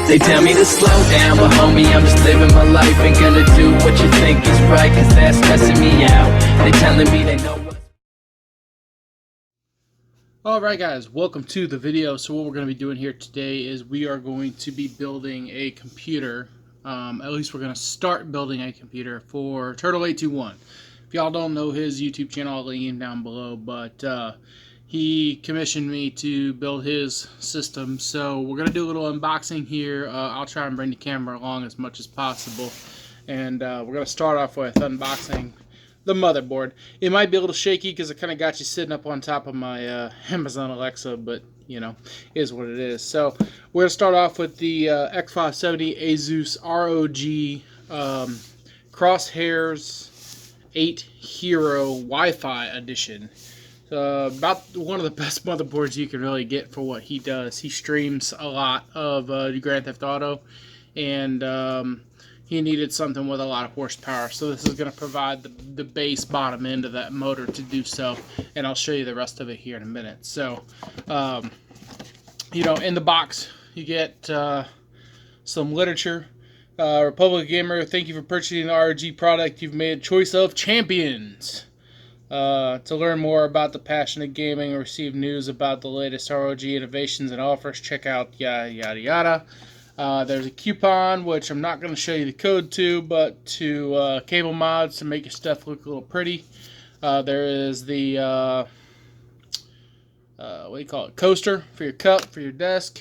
They tell me to slow down, but homie, I'm just living my life. Ain't gonna do what you think is right, cause that's stressing me out. They telling me they know what's... Alright guys, welcome to the video. So what we're going to be doing here today is we are going to be building a computer. At least we're going to start building a computer for Turtle821. If y'all don't know his YouTube channel, I'll link him down below. But he commissioned me to build his system. So we're going to do a little unboxing here. I'll try and bring the camera along as much as possible. And we're going to start off with unboxing the motherboard. It might be a little shaky because I kind of got you sitting up on top of my Amazon Alexa, but you know, is what it is. So we're going to start off with the X570 Asus ROG Crosshairs 8 Hero Wi-Fi edition. About one of the best motherboards you can really get for what he does. He streams a lot of Grand Theft Auto, and he needed something with a lot of horsepower, so this is going to provide the base bottom end of that motor to do so, and I'll show you the rest of it here in a minute. So, you know, in the box you get some literature. Republic Gamer, thank you for purchasing the ROG product. You've made a choice of champions. To learn more about the passion of gaming or receive news about the latest ROG innovations and offers, check out yada yada yada. There's a coupon, which I'm not going to show you the code to, but to cable mods to make your stuff look a little pretty. There is the, what do you call it, coaster for your cup, for your desk.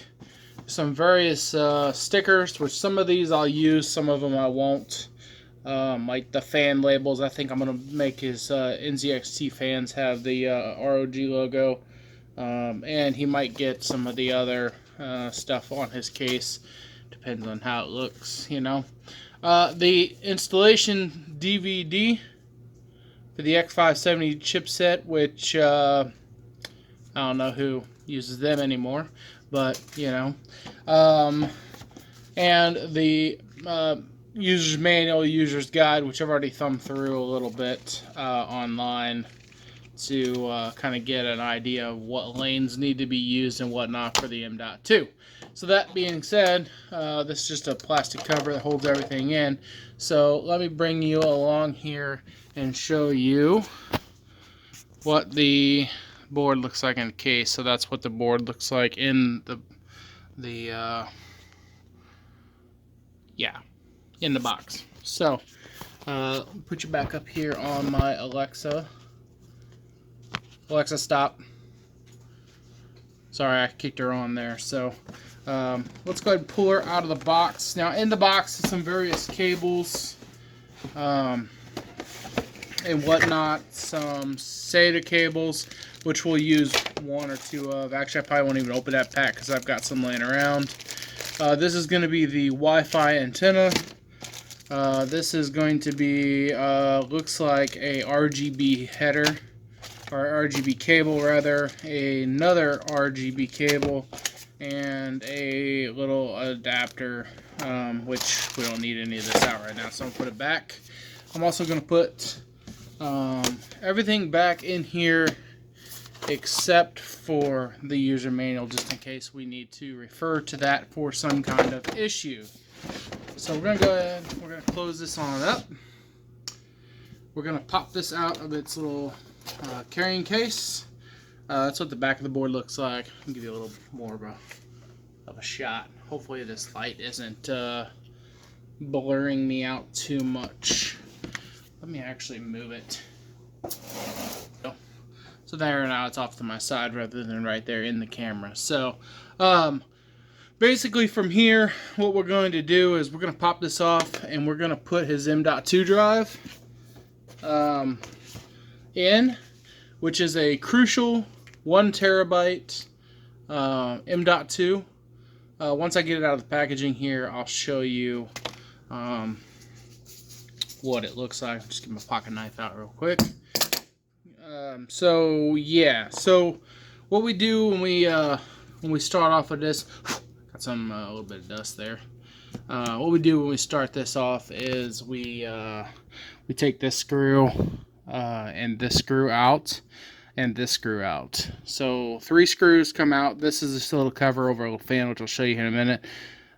Some various stickers, which some of these I'll use, some of them I won't. Like the fan labels, I think I'm going to make his NZXT fans have the ROG logo. And he might get some of the other stuff on his case. Depends on how it looks, you know. The installation DVD for the X570 chipset, which I don't know who uses them anymore, but you know. And the user's manual, user's guide, which I've already thumbed through a little bit online to kind of get an idea of what lanes need to be used and whatnot for the M.2. So that being said, this is just a plastic cover that holds everything in. So let me bring you along here and show you what the board looks like in the case. So that's what the board looks like in in the box. So put you back up here on my Alexa. Alexa, stop. Sorry, I kicked her on there. So let's go ahead and pull her out of the box. Now in the box is some various cables and whatnot. Some SATA cables, which we'll use one or two of. Actually, I probably won't even open that pack because I've got some laying around. This is going to be the Wi-Fi antenna. This is going to be, looks like a RGB header. Or RGB cable rather, another RGB cable, and a little adapter, which we don't need any of this out right now, so I'm going to put it back. I'm also going to put everything back in here except for the user manual, just in case we need to refer to that for some kind of issue. So we're going to go ahead, we're going to close this on up. We're going to pop this out of its little carrying case. That's what the back of the board looks like. I'll give you a little more of a shot. Hopefully this light isn't blurring me out too much. Let me actually move it. So there, now it's off to my side rather than right there in the camera. So basically from here, what we're going to do is we're going to pop this off and we're going to put his M.2 drive in, which is a crucial 1 terabyte M.2. Once I get it out of the packaging here, I'll show you what it looks like. Just get my pocket knife out real quick. So yeah, so what we do when we start off with this, got some a little bit of dust there. What we do when we start this off is we take this screw and this screw out and this screw out. So 3 screws come out. This is this little cover over a little fan, which I'll show you in a minute.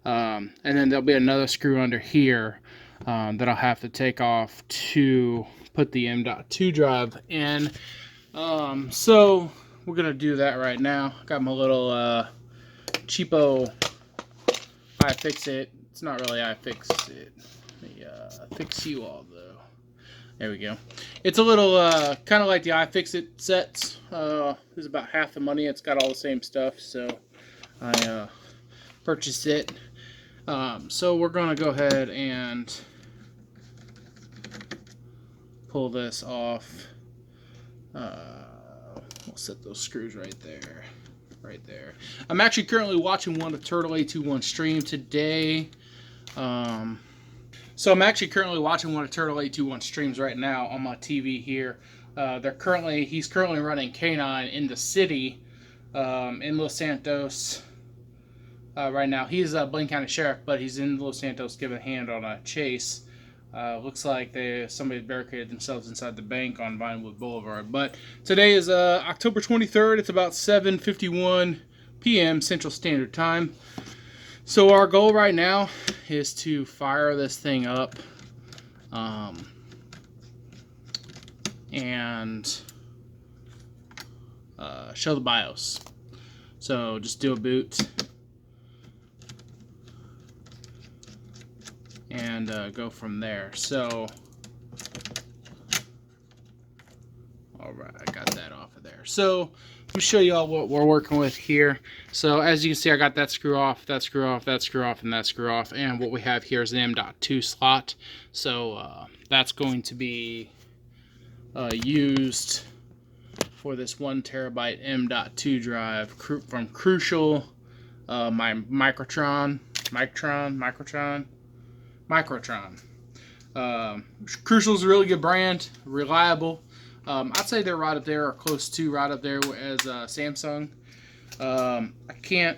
And then there'll be another screw under here that I'll have to take off to put the M.2 drive in. So we're gonna do that right now. Got my little cheapo iFixit. It's not really iFixit. Let me fix you all though. There we go. It's a little kind of like the iFixit sets. It's about half the money. It's got all the same stuff, so I purchased it. So we're gonna go ahead and pull this off. We'll set those screws right there. Right there. I'm actually currently watching one of Turtle821 stream today. So I'm actually currently watching one of Turtle821 streams right now on my TV here. He's currently running K9 in the city in Los Santos. Right now he's a Blaine County Sheriff, but he's in Los Santos giving a hand on a chase. Looks like somebody barricaded themselves inside the bank on Vinewood Boulevard. But today is October 23rd. It's about 7:51 p.m. Central Standard Time. So our goal right now is to fire this thing up and show the BIOS. So just do a boot and go from there. So, alright, I got that off of there. So, let me show you all what we're working with here. So, as you can see, I got that screw off, that screw off, that screw off, and that screw off. And what we have here is an M.2 slot. So, that's going to be used for this 1 terabyte M.2 drive from Crucial, my Microtron. Crucial's a really good brand, reliable. I'd say they're right up there, or close to right up there as Samsung. I can't.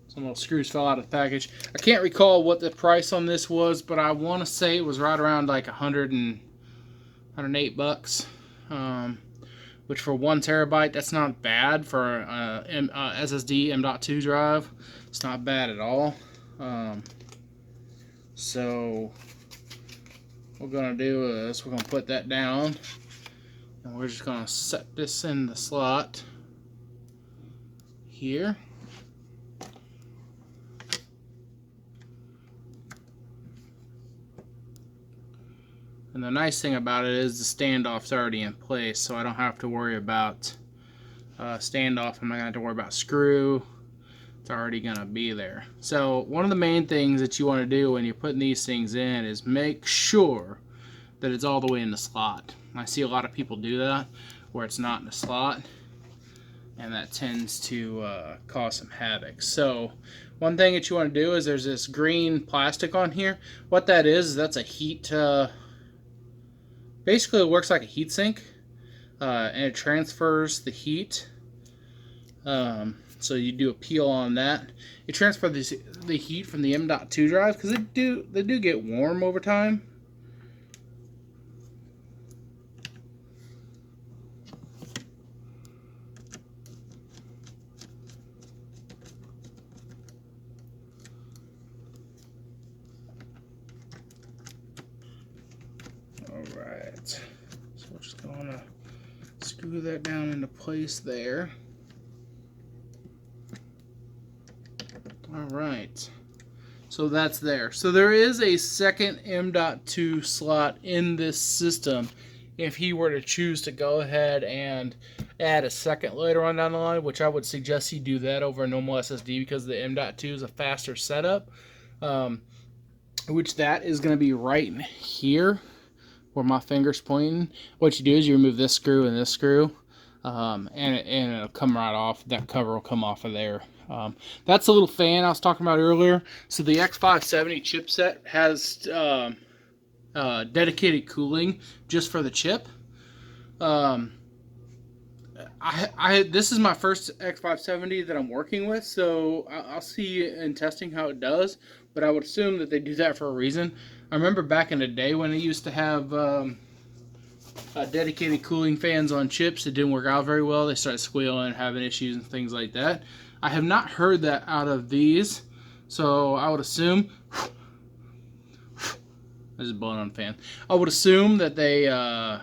Some little screws fell out of the package. I can't recall what the price on this was, but I want to say it was right around like $108. Which for 1 terabyte, that's not bad for SSD M.2 drive. It's not bad at all. So what we're gonna do is we're gonna put that down, and we're just gonna set this in the slot here. And the nice thing about it is the standoff's already in place, so I don't have to worry about standoff. I'm not gonna have to worry about screw. It's already gonna be there. So one of the main things that you want to do when you're putting these things in is make sure that it's all the way in the slot. I see a lot of people do that where it's not in the slot, and that tends to cause some havoc. So one thing that you want to do is there's this green plastic on here. What that is that's a heat. Basically, it works like a heat sink, and it transfers the heat. So you do a peel on that. You transfer the heat from the M.2 drive, because they do get warm over time. Alright, so we're just going to screw that down into place there. Alright, so that's there. So there is a second M.2 slot in this system if he were to choose to go ahead and add a second later on down the line, which I would suggest he do that over a normal SSD because the M.2 is a faster setup. Which that is going to be right here where my finger's pointing. What you do is you remove this screw and this screw, and it'll come right off. That cover will come off of there. That's a little fan I was talking about earlier. So the X570 chipset has dedicated cooling just for the chip. This is my first X570 that I'm working with, so I'll see in testing how it does, but I would assume that they do that for a reason. I remember back in the day when they used to have dedicated cooling fans on chips. It didn't work out very well. They started squealing, having issues and things like that. I have not heard that out of these, so I would assume. This is blowing on a fan. I would assume that they're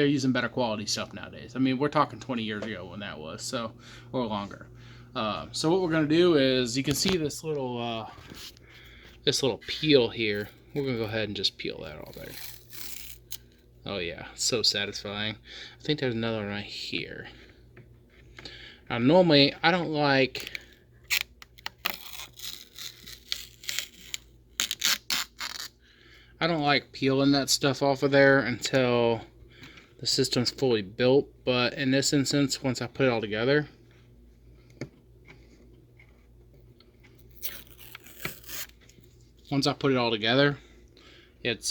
using better quality stuff nowadays. I mean, we're talking 20 years ago when that was, so, or longer. So what we're gonna do is, you can see this little peel here. We're gonna go ahead and just peel that all there. Oh yeah, so satisfying. I think there's another one right here. Now normally I don't like peeling that stuff off of there until the system's fully built, but in this instance, once I put it all together, it's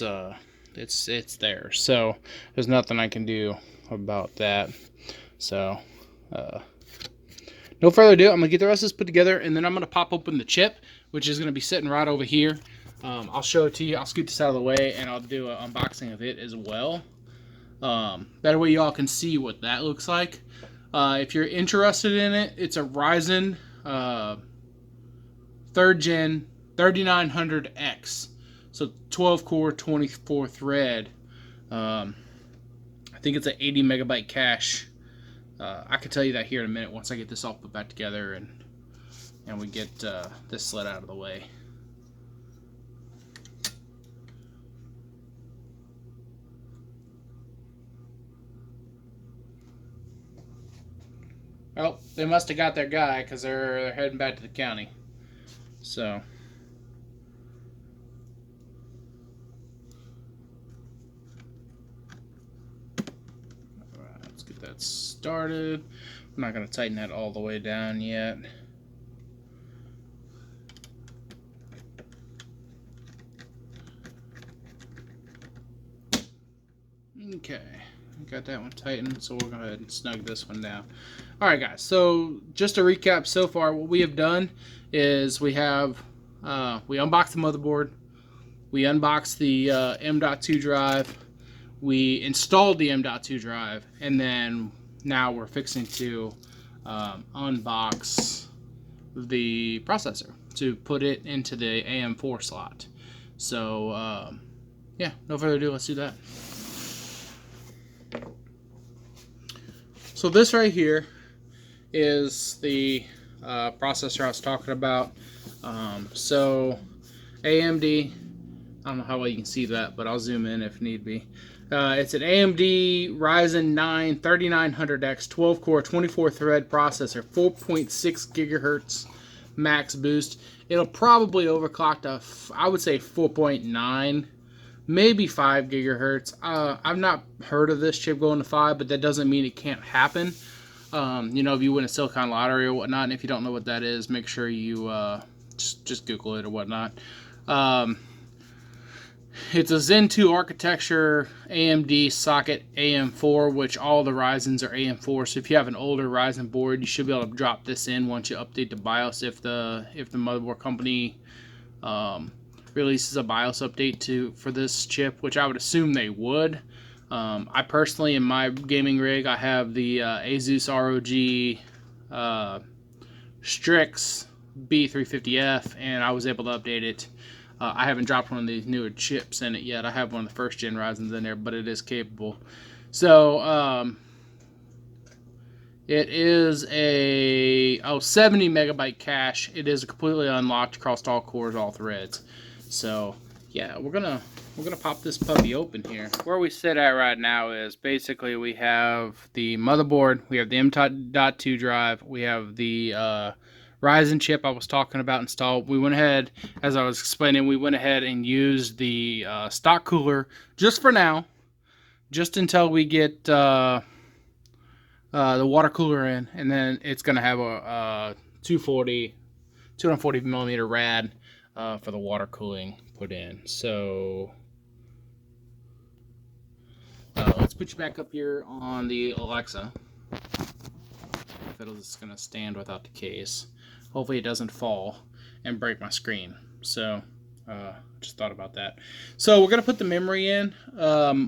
there. So there's nothing I can do about that. So no further ado, I'm gonna get the rest of this put together, and then I'm gonna pop open the chip, which is gonna be sitting right over here. I'll show it to you. I'll scoot this out of the way, and I'll do an unboxing of it as well. That way y'all can see what that looks like. If you're interested in it, it's a Ryzen 3rd Gen 3900X. So 12 core, 24 thread. I think it's an 80 megabyte cache. I can tell you that here in a minute once I get this all put back together and we get this sled out of the way. Well, they must have got their guy because they're heading back to the county. So. Alright, let's get that started. I'm not going to tighten that all the way down yet. Okay. Got that one tightened, so we'll go ahead and snug this one down. Alright guys, so just to recap so far, what we have done is we unboxed the motherboard, we unboxed the M.2 drive, we installed the M.2 drive, and then now we're fixing to unbox the processor to put it into the AM4 slot. So yeah, no further ado, let's do that. So this right here is the processor I was talking about. So AMD, I don't know how well you can see that, but I'll zoom in if need be. It's an AMD Ryzen 9 3900X 12 core 24 thread processor, 4.6 gigahertz max boost. It'll probably overclock to, I would say, 4.9. Maybe 5 gigahertz. I've not heard of this chip going to 5, but that doesn't mean it can't happen. You know, if you win a Silicon Lottery or whatnot, and if you don't know what that is, make sure you just Google it or whatnot. It's a Zen 2 architecture AMD socket AM4, which all the Ryzens are AM4. So if you have an older Ryzen board, you should be able to drop this in once you update the BIOS if the motherboard company releases a BIOS update for this chip, which I would assume they would. I personally, in my gaming rig, I have the Asus ROG Strix B350F, and I was able to update it. I haven't dropped one of these newer chips in it yet. I have one of the 1st gen Ryzens in there, but it is capable. So it is a 70 megabyte cache. It is completely unlocked across all cores, all threads. So yeah, we're gonna pop this puppy open here. Where we sit at right now is basically we have the motherboard, we have the M.2 drive, we have the Ryzen chip I was talking about installed. We went ahead, as I was explaining, we went ahead and used the stock cooler just for now, just until we get the water cooler in, and then it's gonna have a 240 millimeter rad for the water cooling put in. So let's put you back up here on the Alexa. If it's gonna stand without the case. Hopefully it doesn't fall and break my screen. So Just thought about that. So we're gonna put the memory in,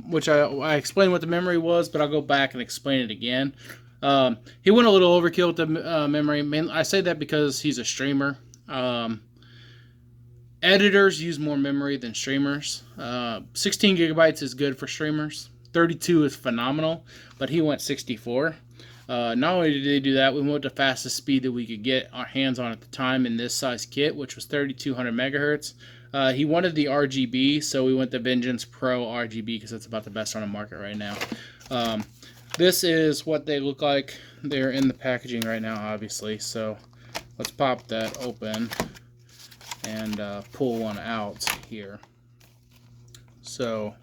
which I explained what the memory was, but I'll go back and explain it again. He went a little overkill with the memory. I say that because he's a streamer. Editors use more memory than streamers. 16 gigabytes is good for streamers. 32 is phenomenal, but he went 64. Not only did they do that, we went the fastest speed that we could get our hands on at the time in this size kit, which was 3200 megahertz. He wanted the RGB, so we went the Vengeance Pro RGB because it's about the best on the market right now. This is what they look like. They're in the packaging right now, obviously. So let's pop that open and pull one out here. So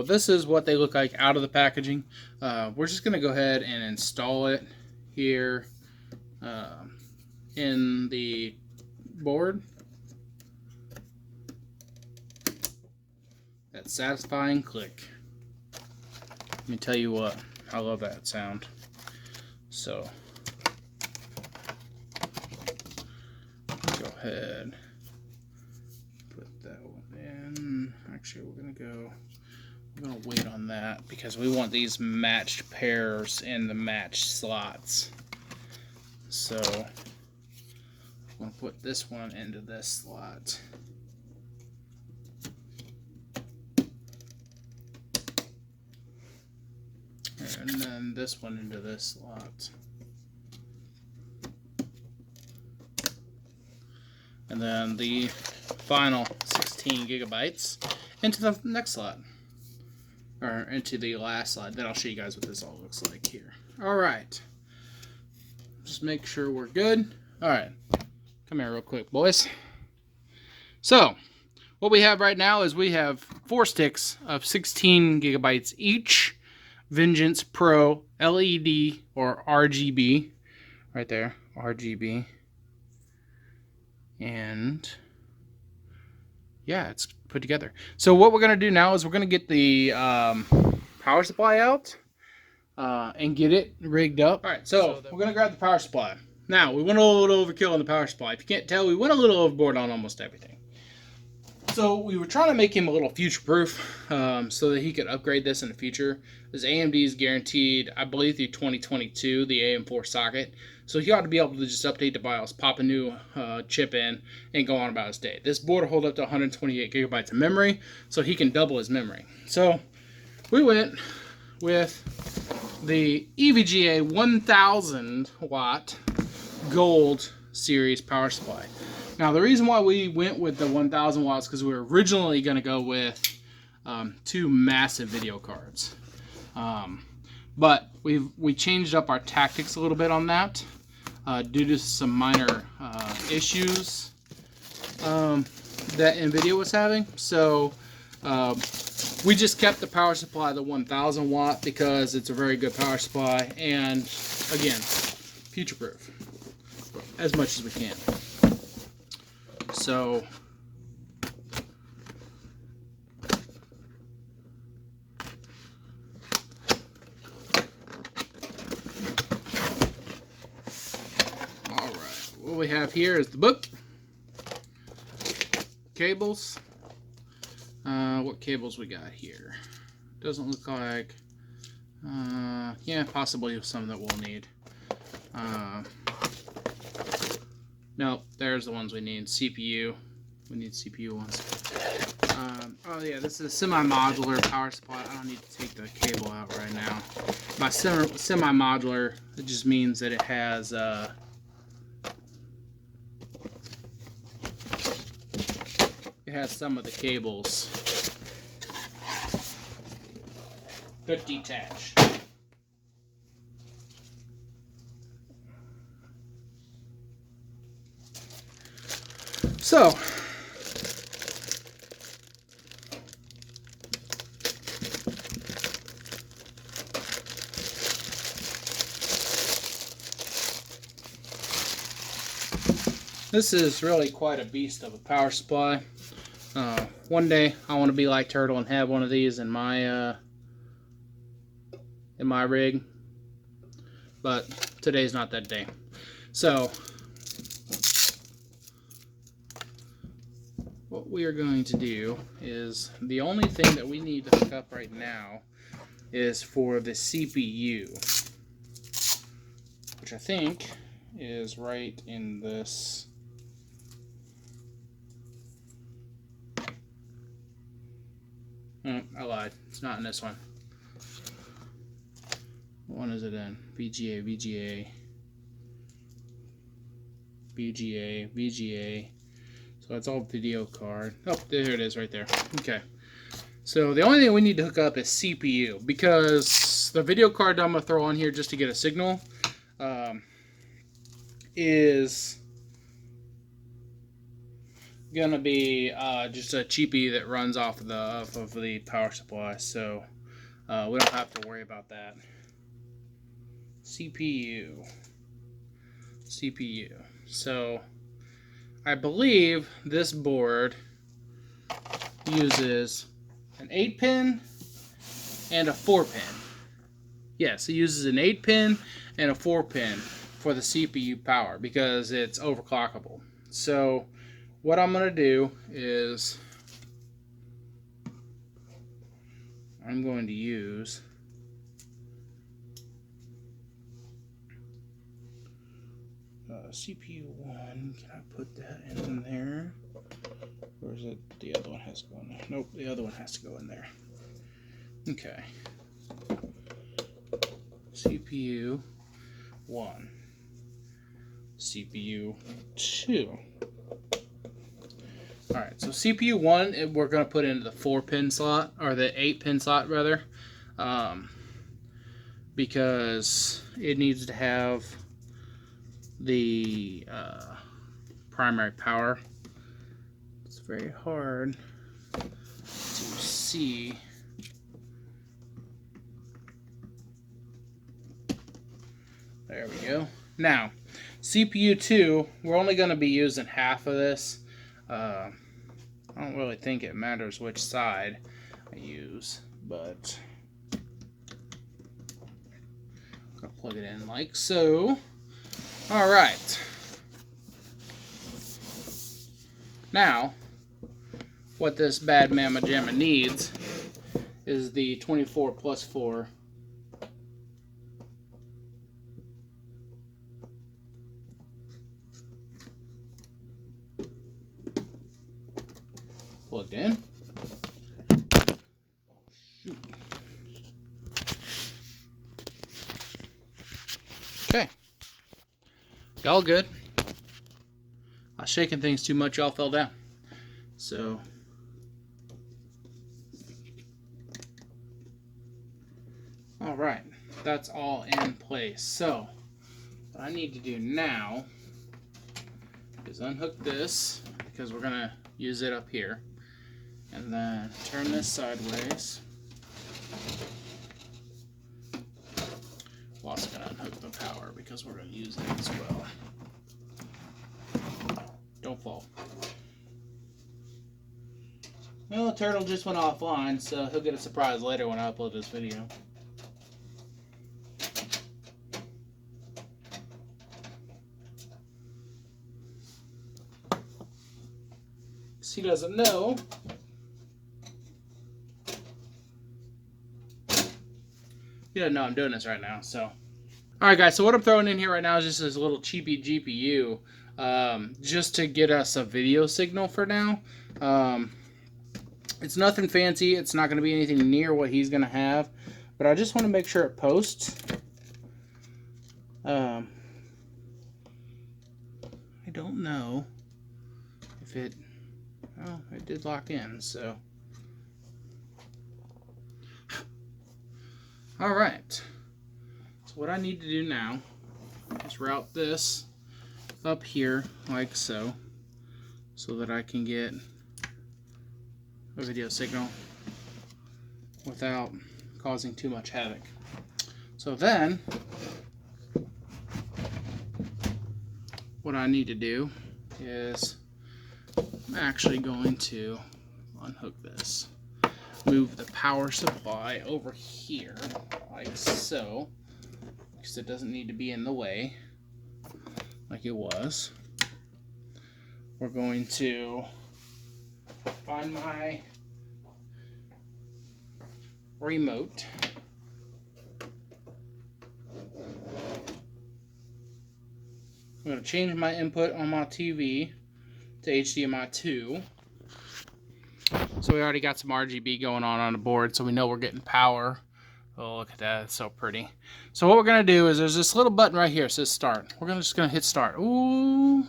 this is what they look like out of the packaging. We're just going to go ahead and install it here in the board. That satisfying click. Let me tell you what, I love that sound. So go ahead, put that one in. Actually, we're gonna wait on that because we want these matched pairs in the matched slots. So I'm gonna put this one into this slot. And then this one into this slot. And then the final 16 gigabytes into the next slot. Or into the last slot. Then I'll show you guys what this all looks like here. Alright. Just make sure we're good. Alright. Come here real quick, boys. So, what we have right now is we have 4 sticks of 16 gigabytes each. Vengeance Pro LED or RGB. Right there. RGB. And yeah, it's put together. So what we're going to do now is we're going to get the power supply out and get it rigged up. All right, so we're going to grab the power supply. Now, we went a little overkill on the power supply. If you can't tell, we went a little overboard on almost everything. So we were trying to make him a little future-proof so that he could upgrade this in the future. This AMD is guaranteed, I believe, through 2022, the AM4 socket. So he ought to be able to just update the BIOS, pop a new chip in, and go on about his day. This board will hold up to 128 gigabytes of memory, so he can double his memory. So we went with the EVGA 1000 watt gold series power supply. Now the reason why we went with the 1000 watts because we were originally going to go with 2 massive video cards. But we changed up our tactics a little bit on that due to some minor issues that NVIDIA was having. So we just kept the power supply the 1000 watt because it's a very good power supply and again future proof as much as we can. So what we have here is the book, cables. What cables we got here? Doesn't look like. Yeah, possibly some that we'll need. Nope, there's the ones we need. CPU. We need CPU ones. Oh yeah, this is a semi-modular power supply. I don't need to take the cable out right now. By semi-modular, it just means that it has some of the cables that detach. So this is really quite a beast of a power supply. One day I want to be like Turtle and have one of these in my rig, but today's not that day. So we are going to do is, the only thing that we need to hook up right now is for the CPU, which I think is right in this. Oh, I lied. It's not in this one. What one is it in? VGA, VGA, VGA, VGA. So it's all video card. Oh, there it is right there. Okay. So the only thing we need to hook up is CPU, because the video card I'm going to throw on here just to get a signal is going to be just a cheapie that runs off of the power supply. So we don't have to worry about that. CPU. So I believe this board uses an 8-pin and a 4-pin. Yes, it uses an 8-pin and a 4-pin for the CPU power because it's overclockable. So what I'm going to do is I'm going to use CPU 1. Can I put that in there? Or is it the other one has to go in there? Nope, the other one has to go in there. Okay. CPU 1. CPU 2. Alright, so CPU 1 we're going to put into the 4-pin slot, or the 8-pin slot rather, because it needs to have the primary power. It's very hard to see. There we go. Now, CPU 2, we're only going to be using half of this. I don't really think it matters which side I use, but I'm going to plug it in like so. Alright. Now, what this bad mamma jamma needs is the 24 plus 4 plugged in. Shoot. Okay. Y'all good? I was shaking things too much, y'all fell down. So alright, that's all in place. So what I need to do now is unhook this, because we're gonna use it up here, and then turn this sideways. We're also gonna unhook the power because we're gonna use it as well. Don't fall. Well, the turtle just went offline, so he'll get a surprise later when I upload this video. He doesn't know. He doesn't know I'm doing this right now, so. Alright guys, so what I'm throwing in here right now is just this little cheapy GPU, just to get us a video signal for now. It's nothing fancy, it's not going to be anything near what he's going to have, but I just want to make sure it posts. I don't know if it... Oh, it did lock in, so. Alright. So what I need to do now is route this up here like so, so that I can get a video signal without causing too much havoc. So then, what I need to do is I'm actually going to unhook this, move the power supply over here like so, because it doesn't need to be in the way like it was. We're going to find my remote. I'm going to change my input on my TV to HDMI 2. So we already got some RGB going on the board, so we know we're getting power. Oh, look at that. It's so pretty. So what we're going to do is there's this little button right here that says start. We're just going to hit start. Ooh.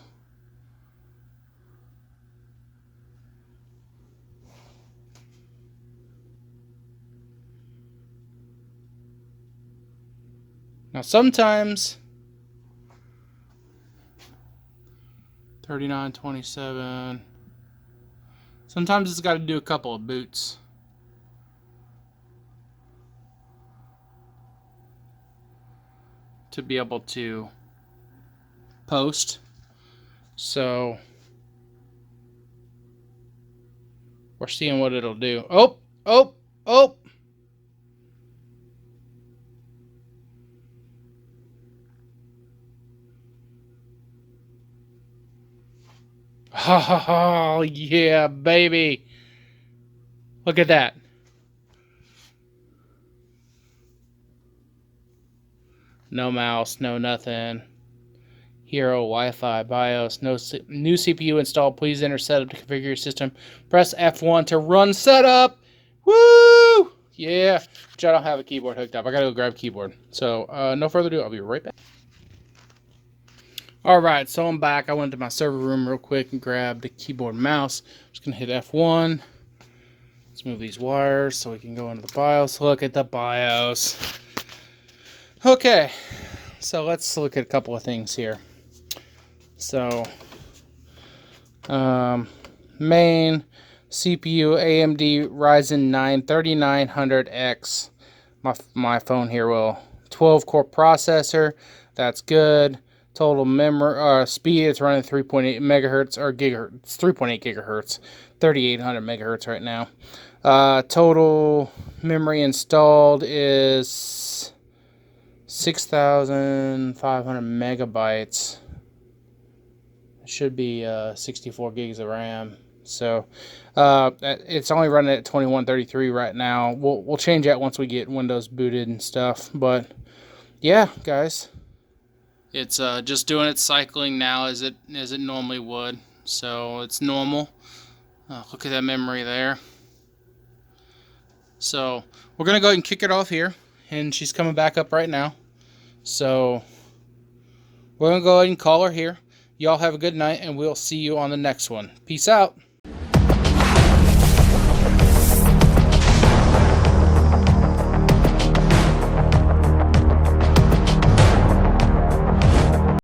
Now sometimes 3927. Sometimes it's got to do a couple of boots. To be able to post. So we're seeing what it'll do. Oh, oh, oh. Oh, yeah, baby. Look at that. No mouse, no nothing. Hero, Wi-Fi, BIOS, no new CPU installed. Please enter setup to configure your system. Press F1 to run setup. Woo! Yeah. Which I don't have a keyboard hooked up. I gotta go grab a keyboard. So, no further ado, I'll be right back. Alright, so I'm back. I went to my server room real quick and grabbed a keyboard and mouse. Just gonna hit F1. Let's move these wires so we can go into the BIOS. Look at the BIOS. Okay, so let's look at a couple of things here. So, main CPU AMD Ryzen 9 3900X. My phone here will 12-core processor. That's good. Total memory speed, it's running 3.8 megahertz or gigahertz. It's 3.8 gigahertz, 3800 megahertz right now. Total memory installed is 6,500 megabytes. It should be 64 gigs of RAM. So it's only running at 2133 right now. We'll change that once we get Windows booted and stuff. But yeah, guys, it's just doing its cycling now as it normally would. So it's normal. Look at that memory there. So we're gonna go ahead and kick it off here, and she's coming back up right now. So we're gonna go ahead and call her here. Y'all have a good night, and we'll see you on the next one. Peace out.